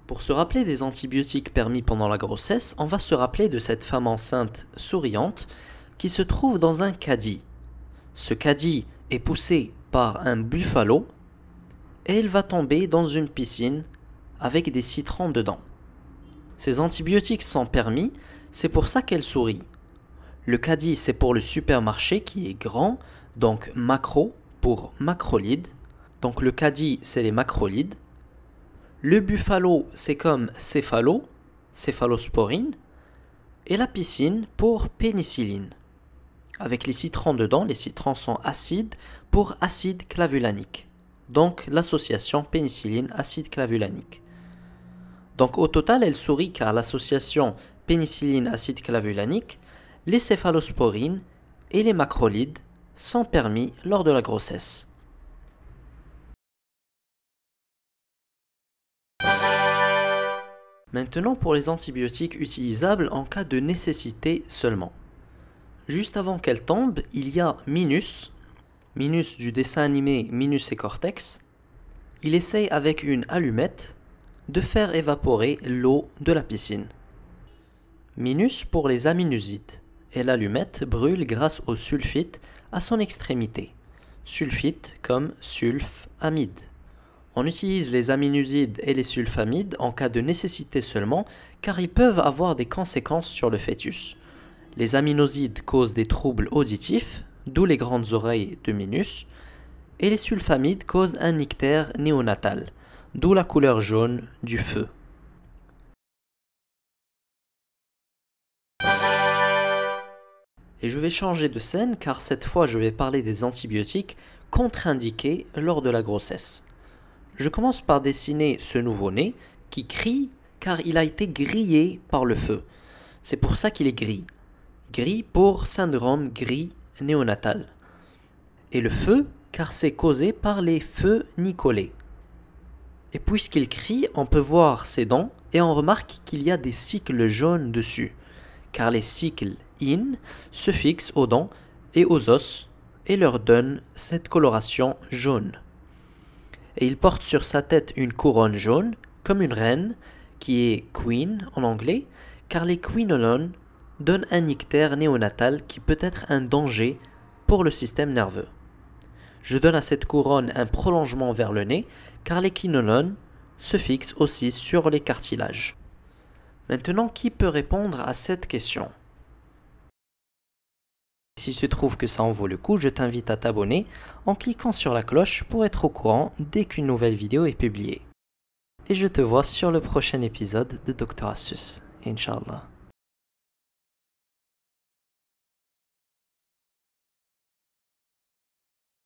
Pour se rappeler des antibiotiques permis pendant la grossesse, on va se rappeler de cette femme enceinte souriante qui se trouve dans un caddie. Ce caddie est poussé par un buffalo et elle va tomber dans une piscine avec des citrons dedans. Ces antibiotiques sont permis, c'est pour ça qu'elle sourit. Le caddie, c'est pour le supermarché qui est grand, donc macro pour macrolides. Donc le caddie, c'est les macrolides. Le buffalo, c'est comme céphalosporine. Et la piscine pour pénicilline. Avec les citrons dedans, les citrons sont acides pour acide clavulanique. Donc l'association pénicilline-acide clavulanique. Donc au total, elle sourit car l'association pénicilline-acide clavulanique, les céphalosporines et les macrolides sont permis lors de la grossesse. Maintenant pour les antibiotiques utilisables en cas de nécessité seulement. Juste avant qu'elle tombe, il y a Minus du dessin animé Minus et Cortex. Il essaye avec une allumette de faire évaporer l'eau de la piscine. Minus pour les aminusides. Et l'allumette brûle grâce au sulfite à son extrémité. Sulfite comme sulfamide. On utilise les aminusides et les sulfamides en cas de nécessité seulement car ils peuvent avoir des conséquences sur le fœtus. Les aminosides causent des troubles auditifs, d'où les grandes oreilles de Minus, et les sulfamides causent un ictère néonatal, d'où la couleur jaune du feu. Et je vais changer de scène car cette fois je vais parler des antibiotiques contre-indiqués lors de la grossesse. Je commence par dessiner ce nouveau-né qui crie car il a été grillé par le feu. C'est pour ça qu'il est gris. Gris pour syndrome gris néonatal. Et le feu car c'est causé par les feux Nicolet. Et puisqu'il crie, on peut voir ses dents et on remarque qu'il y a des cycles jaunes dessus. Car les cycles in se fixent aux dents et aux os et leur donnent cette coloration jaune. Et il porte sur sa tête une couronne jaune, comme une reine, qui est queen en anglais, car les quinolones donnent un ictère néonatal qui peut être un danger pour le système nerveux. Je donne à cette couronne un prolongement vers le nez, car les quinolones se fixent aussi sur les cartilages. Maintenant, qui peut répondre à cette question? Si tu trouves que ça en vaut le coup, je t'invite à t'abonner en cliquant sur la cloche pour être au courant dès qu'une nouvelle vidéo est publiée. Et je te vois sur le prochain épisode de Dr Astuce, Inch'Allah.